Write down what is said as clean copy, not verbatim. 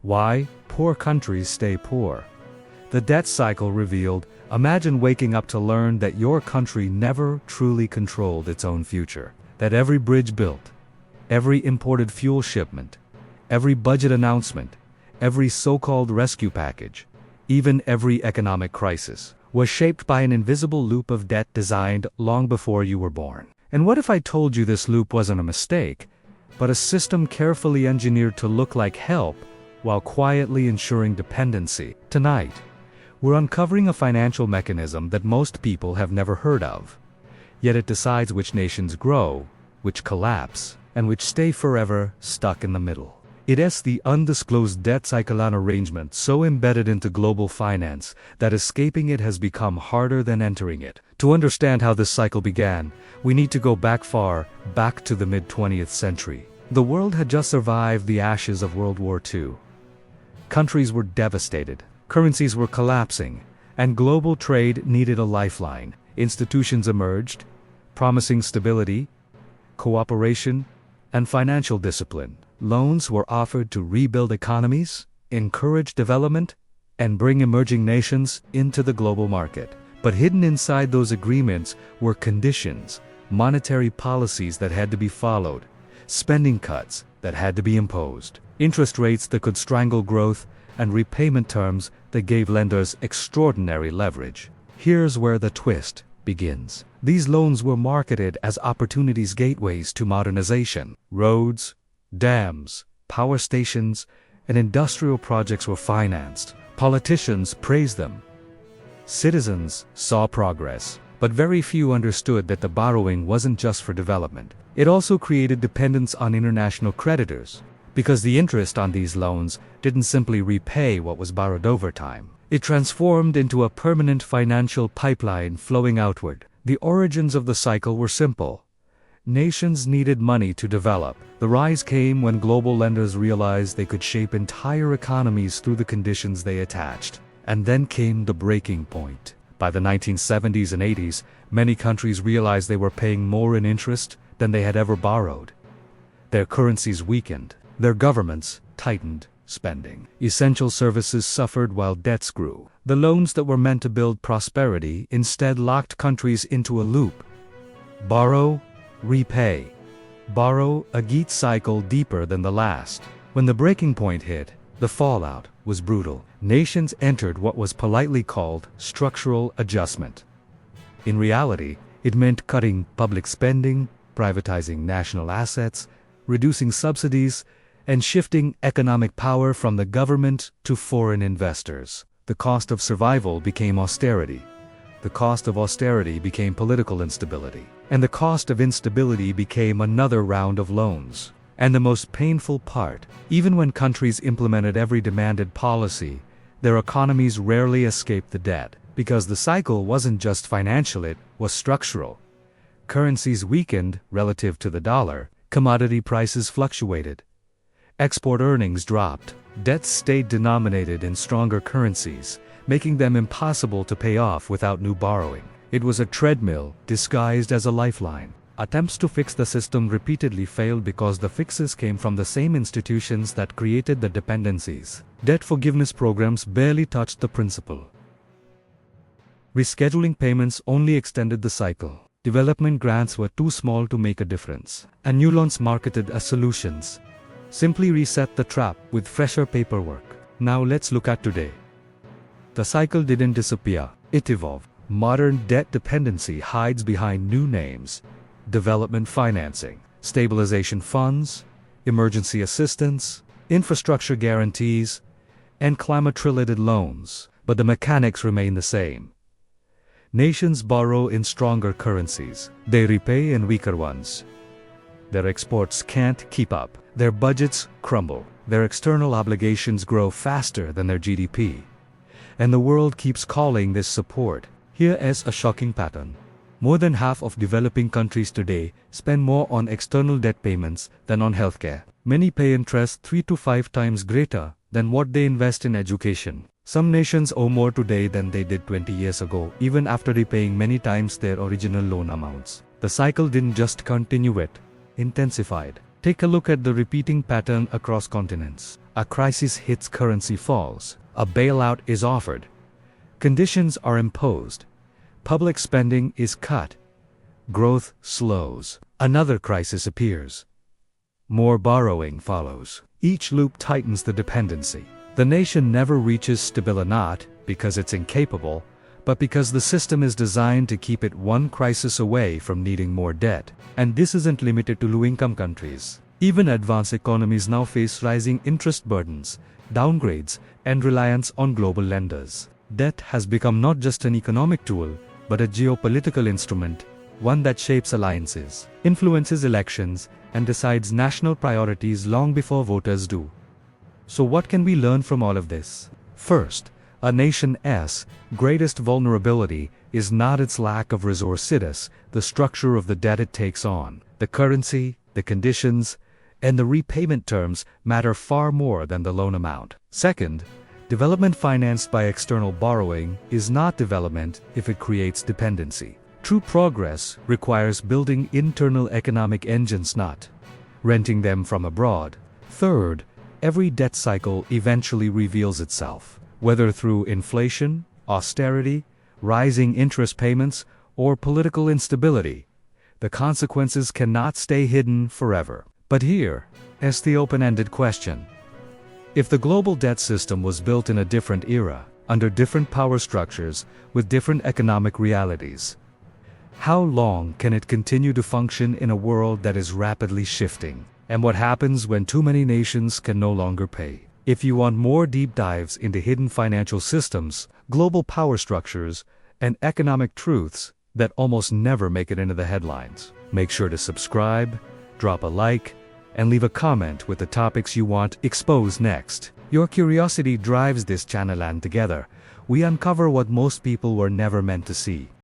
Why poor countries stay poor. The debt cycle revealed, imagine waking up to learn that your country never truly controlled its own future. That every bridge built, every imported fuel shipment, every budget announcement, every so-called rescue package, even every economic crisis, was shaped by an invisible loop of debt designed long before you were born. And what if I told you this loop wasn't a mistake, but a system carefully engineered to look like help while quietly ensuring dependency? Tonight, we're uncovering a financial mechanism that most people have never heard of. Yet it decides which nations grow, which collapse, and which stay forever stuck in the middle. It is the undisclosed debt cycle, an arrangement so embedded into global finance that escaping it has become harder than entering it. To understand how this cycle began, we need to go back far, back to the mid-20th century. The world had just survived the ashes of World War II. Countries were devastated, currencies were collapsing, and global trade needed a lifeline. Institutions emerged, promising stability, cooperation, and financial discipline. Loans were offered to rebuild economies, encourage development, and bring emerging nations into the global market. But hidden inside those agreements were conditions, monetary policies that had to be followed, spending cuts that had to be imposed, interest rates that could strangle growth, and repayment terms that gave lenders extraordinary leverage. Here's where the twist begins. These loans were marketed as opportunities, gateways to modernization. Roads, dams, power stations, and industrial projects were financed. Politicians praised them. Citizens saw progress. But very few understood that the borrowing wasn't just for development. It also created dependence on international creditors, because the interest on these loans didn't simply repay what was borrowed over time. It transformed into a permanent financial pipeline flowing outward. The origins of the cycle were simple. Nations needed money to develop. The rise came when global lenders realized they could shape entire economies through the conditions they attached. And then came the breaking point. By the 1970s and 80s, many countries realized they were paying more in interest than they had ever borrowed. Their currencies weakened. Their governments tightened spending. Essential services suffered while debts grew. The loans that were meant to build prosperity instead locked countries into a loop. Borrow, repay. Borrow, a geet cycle deeper than the last. When the breaking point hit, the fallout was brutal. Nations entered what was politely called structural adjustment. In reality, it meant cutting public spending, privatizing national assets, reducing subsidies, and shifting economic power from the government to foreign investors. The cost of survival became austerity. The cost of austerity became political instability. And the cost of instability became another round of loans. And the most painful part, even when countries implemented every demanded policy, their economies rarely escaped the debt. Because the cycle wasn't just financial, it was structural. Currencies weakened relative to the dollar, commodity prices fluctuated. Export earnings dropped, debts stayed denominated in stronger currencies, making them impossible to pay off without new borrowing. It was a treadmill disguised as a lifeline. Attempts to fix the system repeatedly failed because the fixes came from the same institutions that created the dependencies. Debt forgiveness programs barely touched the principle. Rescheduling payments only extended the cycle. Development grants were too small to make a difference. And new loans marketed as solutions simply reset the trap with fresher paperwork. Now let's look at today. The cycle didn't disappear, it evolved. Modern debt dependency hides behind new names: development financing, stabilization funds, emergency assistance, infrastructure guarantees, and climate-related loans. But the mechanics remain the same. Nations borrow in stronger currencies. They repay in weaker ones. Their exports can't keep up. Their budgets crumble. Their external obligations grow faster than their GDP. And the world keeps calling this support. Here is a shocking pattern. More than half of developing countries today spend more on external debt payments than on healthcare. Many pay interest 3 to 5 times greater than what they invest in education. Some nations owe more today than they did 20 years ago, even after repaying many times their original loan amounts. The cycle didn't just continue, it intensified. Take a look at the repeating pattern across continents. A crisis hits, currency falls. A bailout is offered. Conditions are imposed. Public spending is cut. Growth slows. Another crisis appears. More borrowing follows. Each loop tightens the dependency. The nation never reaches stability, not because it's incapable, but because the system is designed to keep it one crisis away from needing more debt. And this isn't limited to low-income countries. Even advanced economies now face rising interest burdens, downgrades, and reliance on global lenders. Debt has become not just an economic tool, but a geopolitical instrument, one that shapes alliances, influences elections, and decides national priorities long before voters do. So what can we learn from all of this? First, a nation's greatest vulnerability is not its lack of resources, the structure of the debt it takes on. The currency, the conditions, and the repayment terms matter far more than the loan amount. Second, development financed by external borrowing is not development if it creates dependency. True progress requires building internal economic engines, not renting them from abroad. Third, every debt cycle eventually reveals itself, whether through inflation, austerity, rising interest payments, or political instability. The consequences cannot stay hidden forever. But here is the open-ended question. If the global debt system was built in a different era, under different power structures, with different economic realities, how long can it continue to function in a world that is rapidly shifting? And what happens when too many nations can no longer pay? If you want more deep dives into hidden financial systems, global power structures, and economic truths that almost never make it into the headlines, make sure to subscribe, drop a like, and leave a comment with the topics you want exposed next. Your curiosity drives this channel, and together, we uncover what most people were never meant to see.